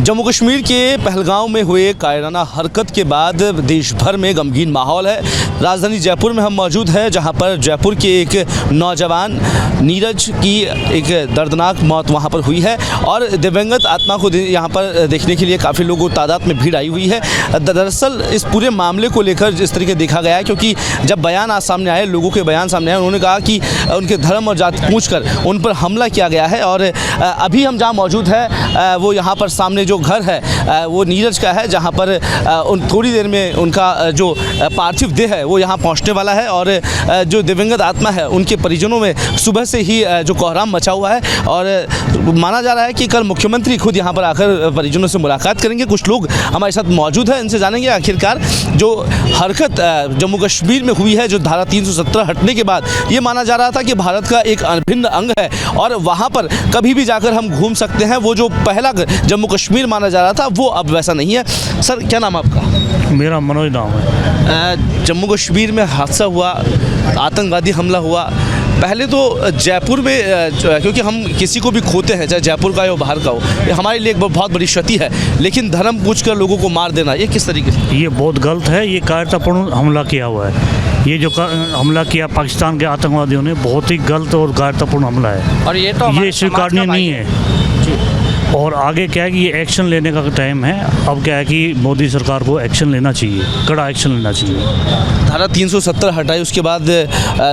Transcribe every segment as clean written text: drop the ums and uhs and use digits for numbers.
जम्मू कश्मीर के पहलगांव में हुए कायराना हरकत के बाद देश भर में गमगीन माहौल है। राजधानी जयपुर में हम मौजूद हैं, जहां पर जयपुर के एक नौजवान नीरज की एक दर्दनाक मौत वहां पर हुई है और दिवंगत आत्मा को यहां पर देखने के लिए काफ़ी लोगों तादाद में भीड़ आई हुई है। दरअसल इस पूरे मामले को लेकर जिस तरीके देखा गया है, क्योंकि जब बयान आज सामने आए, लोगों के बयान सामने आए, उन्होंने कहा कि उनके धर्म और जाति पूछकर उन पर हमला किया गया है। और अभी हम जहाँ मौजूद है वो यहाँ पर सामने जो घर है वो नीरज का है, जहाँ पर थोड़ी देर में उनका जो पार्थिव देह है वो यहाँ पहुँचने वाला है। और जो दिवंगत आत्मा है उनके परिजनों में सुबह से ही जो कोहराम मचा हुआ है और माना जा रहा है कि कल मुख्यमंत्री खुद यहाँ पर आकर परिजनों से मुलाकात करेंगे। कुछ लोग हमारे साथ मौजूद हैं, इनसे जानेंगे आखिरकार जो हरकत जम्मू कश्मीर में हुई है, जो धारा 370 हटने के बाद ये माना जा रहा था कि भारत का एक अभिन्न अंग है और वहाँ पर कभी भी जाकर हम घूम सकते हैं। वो जो पहला जम्मू कश्मीर माना जा रहा था वो अब वैसा नहीं है। सर, क्या नाम आपका? मेरा मनोज नाम है। जम्मू कश्मीर में हादसा हुआ, आतंकवादी हमला हुआ, पहले तो जयपुर में क्योंकि हम किसी को भी खोते हैं, चाहे जयपुर का हो बाहर का हो, ये हमारे लिए एक बहुत बड़ी क्षति है, लेकिन धर्म पूछकर लोगों को मार देना ये किस तरीके से? ये बहुत गलत है। ये कायरतापूर्ण हमला किया हुआ है। ये जो हमला किया पाकिस्तान के आतंकवादियों ने, बहुत ही गलत और कायरतापूर्ण हमला है और ये स्वीकारनीय नहीं है। और आगे क्या है कि ये एक्शन लेने का टाइम है। अब क्या है कि मोदी सरकार को एक्शन लेना चाहिए, कड़ा एक्शन लेना चाहिए। धारा 370 हटाई, उसके बाद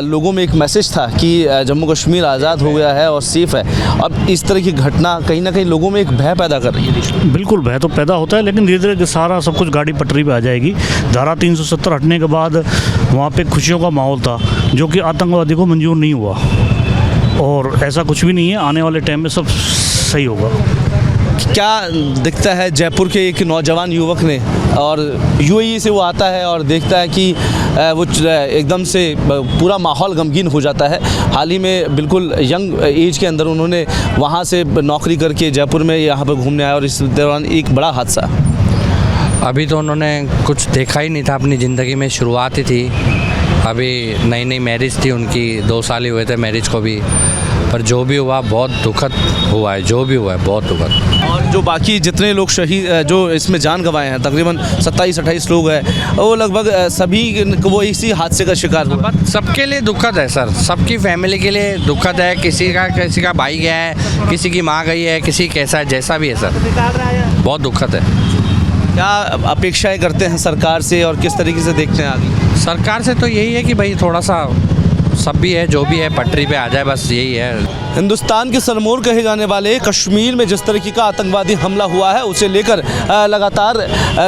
लोगों में एक मैसेज था कि जम्मू कश्मीर आज़ाद हो गया है और सेफ़ है। अब इस तरह की घटना कहीं ना कहीं लोगों में एक भय पैदा कर रही है। बिल्कुल भय तो पैदा होता है, लेकिन धीरे धीरे सारा सब कुछ गाड़ी पटरी पे आ जाएगी। धारा 370 हटने के बाद वहाँ पे खुशियों का माहौल था, जो कि आतंकवादी को मंजूर नहीं हुआ और ऐसा कुछ भी नहीं है। आने वाले टाइम में सब सही होगा। क्या दिखता है जयपुर के एक नौजवान युवक ने, और यूएई से वो आता है और देखता है कि वो एकदम से पूरा माहौल गमगीन हो जाता है। हाल ही में बिल्कुल यंग एज के अंदर उन्होंने वहाँ से नौकरी करके जयपुर में यहाँ पर घूमने आया और इस दौरान एक बड़ा हादसा। अभी तो उन्होंने कुछ देखा ही नहीं था अपनी ज़िंदगी में, शुरुआत ही थी। अभी नई नई मैरिज थी उनकी, 2 साल ही हुए थे मैरिज को भी। पर जो भी हुआ बहुत दुखद हुआ है, जो भी हुआ है बहुत दुखद। और जो बाकी जितने लोग शहीद जो इसमें जान गंवाए हैं, तकरीबन 27-28 लोग हैं, वो लगभग सभी वो इसी हादसे का शिकार हुआ। सबके लिए दुखद है सर, सबकी फैमिली के लिए दुखद है। किसी का भाई गया है, किसी की माँ गई है, किसी कैसा है, जैसा भी है सर, बहुत दुखद है। क्या अपेक्षाएं करते हैं सरकार से और किस तरीके से देखते हैं आगे? सरकार से तो यही है कि भाई थोड़ा सा सब भी है, जो भी है पटरी पे आ जाए, बस यही है। हिंदुस्तान के सरमोर कहे जाने वाले कश्मीर में जिस तरीके का आतंकवादी हमला हुआ है, उसे लेकर लगातार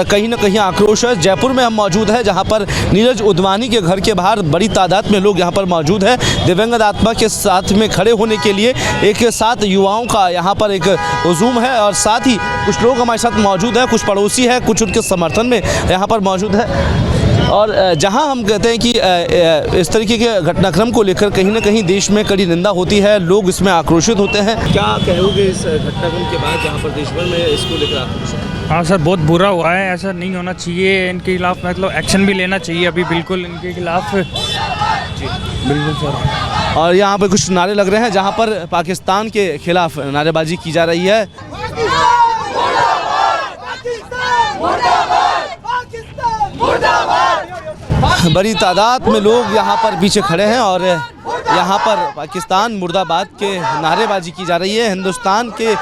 कहीं ना कहीं आक्रोश है। जयपुर में हम मौजूद हैं, जहां पर नीरज उदवानी के घर के बाहर बड़ी तादाद में लोग यहां पर मौजूद हैं। दिवंगत आत्मा के साथ में खड़े होने के लिए एक साथ युवाओं का यहां पर एक हुजूम है और साथ ही कुछ लोग हमारे साथ मौजूद हैं, कुछ पड़ोसी हैं, कुछ उनके समर्थन में यहाँ पर मौजूद है। और जहां हम कहते हैं कि इस तरीके के घटनाक्रम को लेकर कहीं ना कहीं देश में कड़ी निंदा होती है, लोग इसमें आक्रोशित होते हैं। क्या कहोगे इस घटनाक्रम के बाद जहां पर देश भर में इसको लेकर आक्रोश? हाँ सर, बहुत बुरा हुआ है। ऐसा नहीं होना चाहिए। इनके खिलाफ मतलब एक्शन भी लेना चाहिए अभी, बिल्कुल इनके खिलाफ जी बिल्कुल सर। और यहाँ पर कुछ नारे लग रहे हैं जहाँ पर पाकिस्तान के खिलाफ नारेबाजी की जा रही है। बड़ी तादाद में लोग यहाँ पर पीछे खड़े हैं और यहाँ पर पाकिस्तान मुर्दाबाद के नारेबाजी की जा रही है। हिंदुस्तान के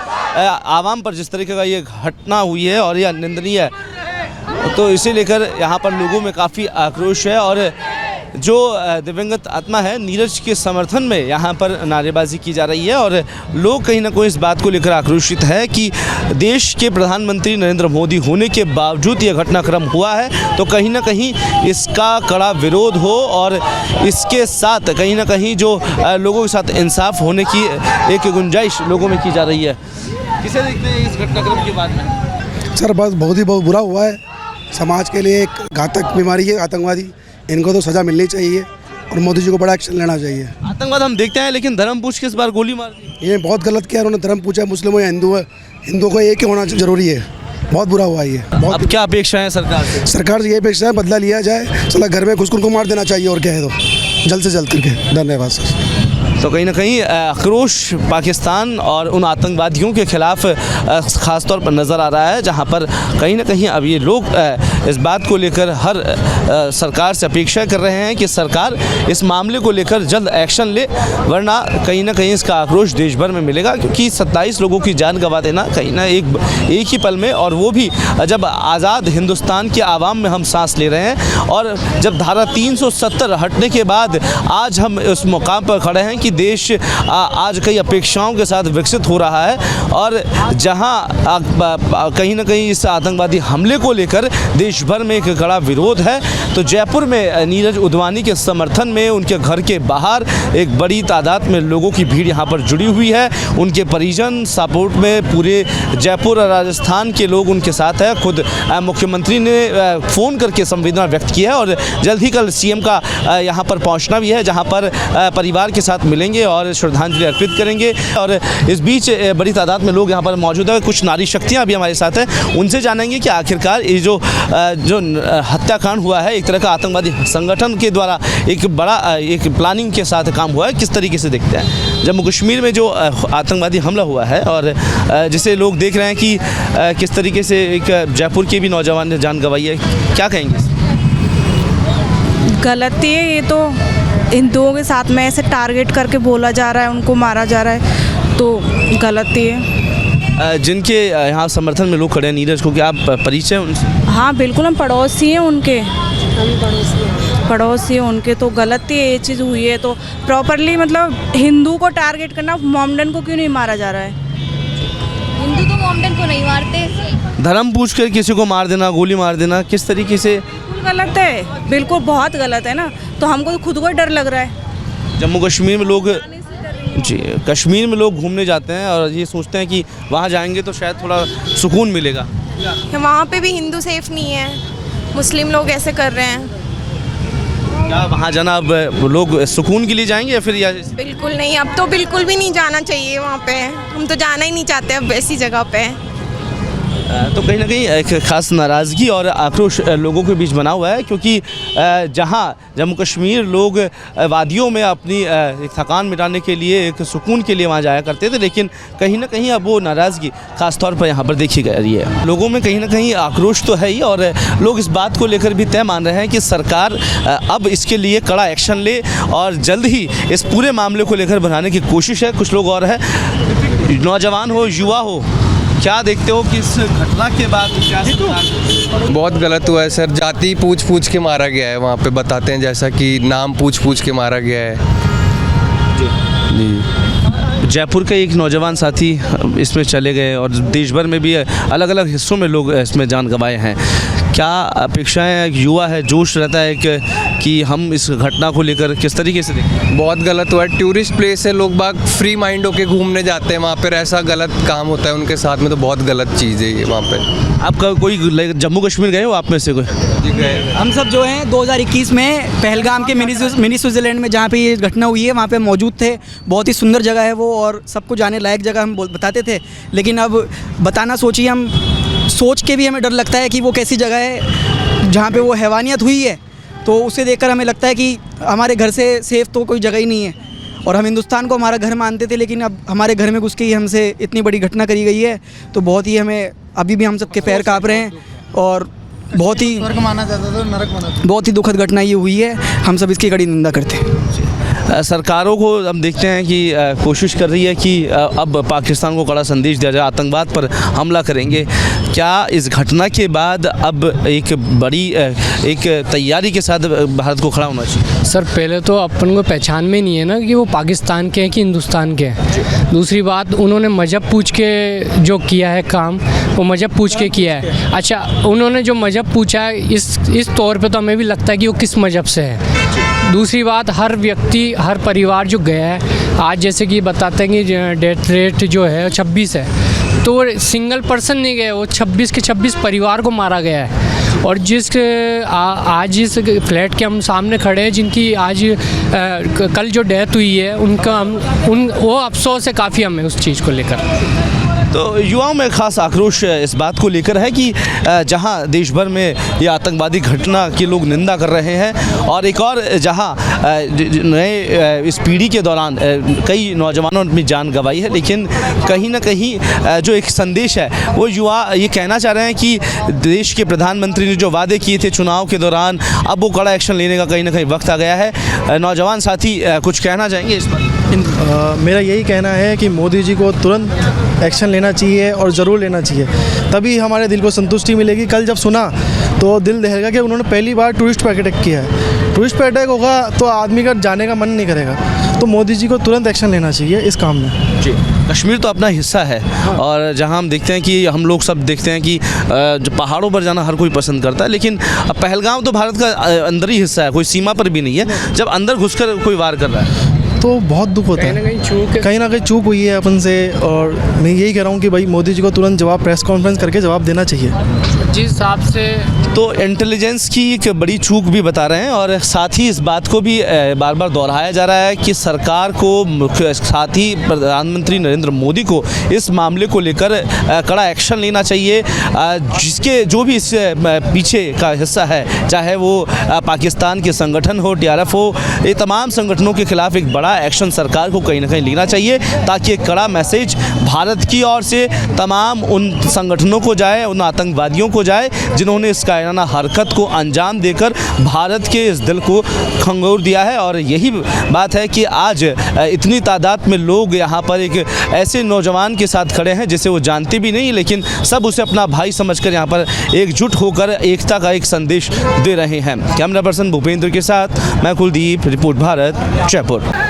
आवाम पर जिस तरीके का ये घटना हुई है और यह निंदनीय है, तो इसे लेकर यहाँ पर लोगों में काफ़ी आक्रोश है। और जो दिवंगत आत्मा है नीरज के समर्थन में यहाँ पर नारेबाजी की जा रही है और लोग कहीं ना कहीं इस बात को लेकर आक्रोशित है कि देश के प्रधानमंत्री नरेंद्र मोदी होने के बावजूद ये घटनाक्रम हुआ है, तो कहीं ना कहीं इसका कड़ा विरोध हो और इसके साथ कहीं ना कहीं जो लोगों के साथ इंसाफ होने की एक गुंजाइश लोगों में की जा रही है। किसे देखते हैं इस घटनाक्रम के बाद में? सर बस बहुत बुरा हुआ है। समाज के लिए एक घातक बीमारी है आतंकवादी, इनको तो सज़ा मिलनी चाहिए और मोदी जी को बड़ा एक्शन लेना चाहिए। आतंकवाद हम देखते हैं, लेकिन धर्म पूछ के इस बार गोली मार दी। ये बहुत गलत किया उन्होंने। धर्म पूछा मुस्लिम हो या हिंदू है, हिंदू को एक ही होना जरूरी है। बहुत बुरा हुआ ये। अब क्या अपेक्षा है सरकार से? सरकार से ये अपेक्षा है बदला लिया जाए, साला घर में घुसकर को मार देना चाहिए और क्या है, तो जल्द से जल्द करके। धन्यवाद सर। तो कहीं ना कहीं आक्रोश पाकिस्तान और उन आतंकवादियों के खिलाफ ख़ास तौर पर नज़र आ रहा है, जहां पर कहीं ना कहीं अब ये लोग इस बात को लेकर हर सरकार से अपेक्षा कर रहे हैं कि सरकार इस मामले को लेकर जल्द एक्शन ले, वरना कहीं ना कहीं इसका आक्रोश देश भर में मिलेगा। क्योंकि 27 लोगों की जान गंवा देना कहीं ना एक ही पल में, और वो भी जब आज़ाद हिंदुस्तान के आवाम में हम सांस ले रहे हैं, और जब धारा 370 हटने के बाद आज हम उस मुकाम पर खड़े हैं कि देश आज कई अपेक्षाओं के साथ विकसित हो रहा है, और जहां कहीं ना कहीं इस आतंकवादी हमले को लेकर देश भर में एक कड़ा विरोध है, तो जयपुर में नीरज उदवानी के समर्थन में उनके घर के बाहर एक बड़ी तादाद में लोगों की भीड़ यहाँ पर जुड़ी हुई है। उनके परिजन सपोर्ट में पूरे जयपुर और राजस्थान के लोग उनके साथ हैं। खुद मुख्यमंत्री ने फ़ोन करके संवेदना व्यक्त की है, और जल्द ही कल सीएम का यहाँ पर पहुँचना भी है, जहाँ पर परिवार के साथ मिलेंगे और श्रद्धांजलि अर्पित करेंगे। और इस बीच बड़ी तादाद में लोग यहाँ पर मौजूद है। कुछ नारी शक्तियाँ भी हमारे साथ हैं, उनसे जानेंगे कि आखिरकार ये जो हत्याकांड हुआ है, एक तरह का आतंकवादी संगठन के द्वारा एक बड़ा एक प्लानिंग के साथ काम हुआ है, किस तरीके से देखते हैं। जम्मू कश्मीर में जो आतंकवादी हमला हुआ है और जिसे लोग देख रहे हैं कि किस तरीके से एक जयपुर के भी नौजवान ने जान गंवाई है, क्या कहेंगे? गलती है ये तो, हिंदुओं के साथ में ऐसे टारगेट करके बोला जा रहा है, उनको मारा जा रहा है, तो गलती है। जिनके यहाँ समर्थन में लोग खड़े हैं नीरज को, क्या आप परिचय उनसे? हाँ बिल्कुल, हम पड़ोसी हैं उनके, पड़ोसी हैं उनके, तो गलती है ये चीज़ हुई है। तो प्रॉपरली मतलब हिंदू को टारगेट करना, मोमडन को क्यों नहीं मारा जा रहा है? हिंदू तो मोमडन को नहीं मारते। धर्म पूछकर किसी को मार देना, गोली मार देना, किस तरीके से? गलत है, बिल्कुल बहुत गलत है ना। तो हमको तो खुद को डर लग रहा है। जम्मू कश्मीर में लोग जी कश्मीर में लोग घूमने जाते हैं और ये सोचते हैं कि वहाँ जाएंगे तो शायद थोड़ा सुकून मिलेगा। वहाँ पे भी हिंदू सेफ नहीं है, मुस्लिम लोग ऐसे कर रहे हैं। क्या वहाँ जाना अब लोग सुकून के लिए जाएंगे या फिर बिल्कुल नहीं, अब तो बिल्कुल भी नहीं जाना चाहिए वहाँ पे। हम तो जाना ही नहीं चाहते अब ऐसी जगह पे। तो कहीं ना कहीं एक ख़ास नाराज़गी और आक्रोश लोगों के बीच बना हुआ है, क्योंकि जहां जम्मू कश्मीर लोग वादियों में अपनी एक थकान मिटाने के लिए, एक सुकून के लिए वहां जाया करते थे, लेकिन कहीं ना कहीं अब वो नाराज़गी ख़ास तौर पर यहां पर देखी जा रही है। लोगों में कहीं ना कहीं आक्रोश तो है ही, और लोग इस बात को लेकर भी तय मान रहे हैं कि सरकार अब इसके लिए कड़ा एक्शन ले और जल्द ही इस पूरे मामले को लेकर बनाने की कोशिश है। कुछ लोग और है, नौजवान हो, युवा हो, क्या देखते हो कि इस घटना के बाद क्या? बहुत गलत हुआ है सर, जाति पूछ के मारा गया है वहाँ पे, बताते हैं जैसा कि नाम पूछ के मारा गया है जी। जयपुर के एक नौजवान साथी इसमें चले गए और देश भर में भी अलग अलग हिस्सों में लोग इसमें जान गंवाए हैं। क्या अपेक्षाएं, युवा है, जोश रहता है कि हम इस घटना को लेकर किस तरीके से देखें? बहुत गलत हुआ है, टूरिस्ट प्लेस है, लोग बाग फ्री माइंड होके घूमने जाते हैं वहाँ पर, ऐसा गलत काम होता है उनके साथ में, तो बहुत गलत चीज़ है ये वहाँ पर। आपका कोई जम्मू कश्मीर गए हो आप में से कोई? हम सब जो हैं 2021 में पहलगाम के मिनी स्विट्ज़रलैंड में जहाँ पे ये घटना हुई है वहाँ पे मौजूद थे। बहुत ही सुंदर जगह है वो, और सबको जाने लायक जगह हम बताते थे, लेकिन अब बताना सोचिए, हम सोच के भी हमें डर लगता है कि वो कैसी जगह है जहाँ पे वो हैवानियत हुई है। तो उसे देखकर हमें लगता है कि हमारे घर से सेफ़ तो कोई जगह ही नहीं है, और हम हिंदुस्तान को हमारा घर मानते थे, लेकिन अब हमारे घर में घुस के ही हमसे इतनी बड़ी घटना करी गई है। तो बहुत ही हमें, अभी भी हम सबके पैर काँप रहे हैं, और बहुत ही स्वर्ग माना जाता था, नरक माना जाता था। बहुत ही दुखद घटना ये हुई है, हम सब इसकी कड़ी निंदा करते हैं। सरकारों को हम देखते हैं कि कोशिश कर रही है कि अब पाकिस्तान को कड़ा संदेश दिया जाए, आतंकवाद पर हमला करेंगे। क्या इस घटना के बाद अब एक बड़ी एक तैयारी के साथ भारत को खड़ा होना चाहिए? सर पहले तो अपन को पहचान में नहीं है ना कि वो पाकिस्तान के हैं कि हिंदुस्तान के हैं। दूसरी बात, उन्होंने मज़हब पूछ के जो किया है काम, वो मज़हब पूछ के किया है। अच्छा, उन्होंने जो मज़हब पूछा है इस तौर पे तो हमें भी लगता है कि वो किस मज़हब से है। दूसरी बात, हर व्यक्ति, हर परिवार जो गया है, आज जैसे कि बताते हैं कि डेथ रेट जो है 26 है, तो सिंगल पर्सन नहीं गए, वो 26 के 26 परिवार को मारा गया है। और आज जिस फ्लैट के हम सामने खड़े हैं, जिनकी आज कल जो डेथ हुई है, वो अफसोस है काफ़ी हमें उस चीज़ को लेकर। तो युवाओं में खास आक्रोश इस बात को लेकर है कि जहां देश भर में ये आतंकवादी घटना की लोग निंदा कर रहे हैं, और एक और जहां नए इस पीढ़ी के दौरान कई नौजवानों ने अपनी जान गंवाई है, लेकिन कहीं ना कहीं जो एक संदेश है वो युवा ये कहना चाह रहे हैं कि देश के प्रधानमंत्री ने जो वादे किए थे चुनाव के दौरान, अब वो कड़ा एक्शन लेने का कहीं ना कहीं वक्त आ गया है। नौजवान साथी कुछ कहना चाहेंगे इस पर? मेरा यही कहना है कि मोदी जी को तुरंत एक्शन लेना चाहिए और ज़रूर लेना चाहिए, तभी हमारे दिल को संतुष्टि मिलेगी। कल जब सुना तो दिल दहल गया कि उन्होंने पहली बार टूरिस्ट पर अटैक किया है। टूरिस्ट पर अटैक होगा तो आदमी का जाने का मन नहीं करेगा, तो मोदी जी को तुरंत एक्शन लेना चाहिए इस काम में। जी, कश्मीर तो अपना हिस्सा है, और जहां हम देखते हैं कि हम लोग सब देखते हैं कि जो पहाड़ों पर जाना हर कोई पसंद करता है, लेकिन पहलगाम तो भारत का अंदर ही हिस्सा है, कोई सीमा पर भी नहीं है। जब अंदर घुसकर कोई वार कर रहा है तो बहुत दुख होता है, कहीं ना कहीं चूक हुई है अपन से, और मैं यही कह रहा हूँ कि भाई मोदी जी को तुरंत जवाब प्रेस कॉन्फ्रेंस करके जवाब देना चाहिए। जिस हिसाब से तो इंटेलिजेंस की एक बड़ी चूक भी बता रहे हैं, और साथ ही इस बात को भी बार बार दोहराया जा रहा है कि सरकार को, साथ ही प्रधानमंत्री नरेंद्र मोदी को इस मामले को लेकर कड़ा एक्शन लेना चाहिए। जिसके जो भी इस पीछे का हिस्सा है, चाहे वो पाकिस्तान के संगठन हो, TRF हो, ये तमाम संगठनों के खिलाफ एक बड़ा एक्शन सरकार को कहीं ना कहीं लेना चाहिए, ताकि एक कड़ा मैसेज भारत की ओर से तमाम उन संगठनों को जाए, उन आतंकवादियों को जाए जिन्होंने इस कायराना हरकत को अंजाम देकर भारत के इस दिल को खंगोर दिया है। और यही बात है कि आज इतनी तादाद में लोग यहाँ पर एक ऐसे नौजवान के साथ खड़े हैं जिसे वो जानते भी नहीं, लेकिन सब उसे अपना भाई समझकर यहाँ पर एकजुट होकर एकता का एक संदेश दे रहे हैं। कैमरा पर्सन भूपेंद्र के साथ मैं कुलदीप, रिपोर्ट भारत, जयपुर।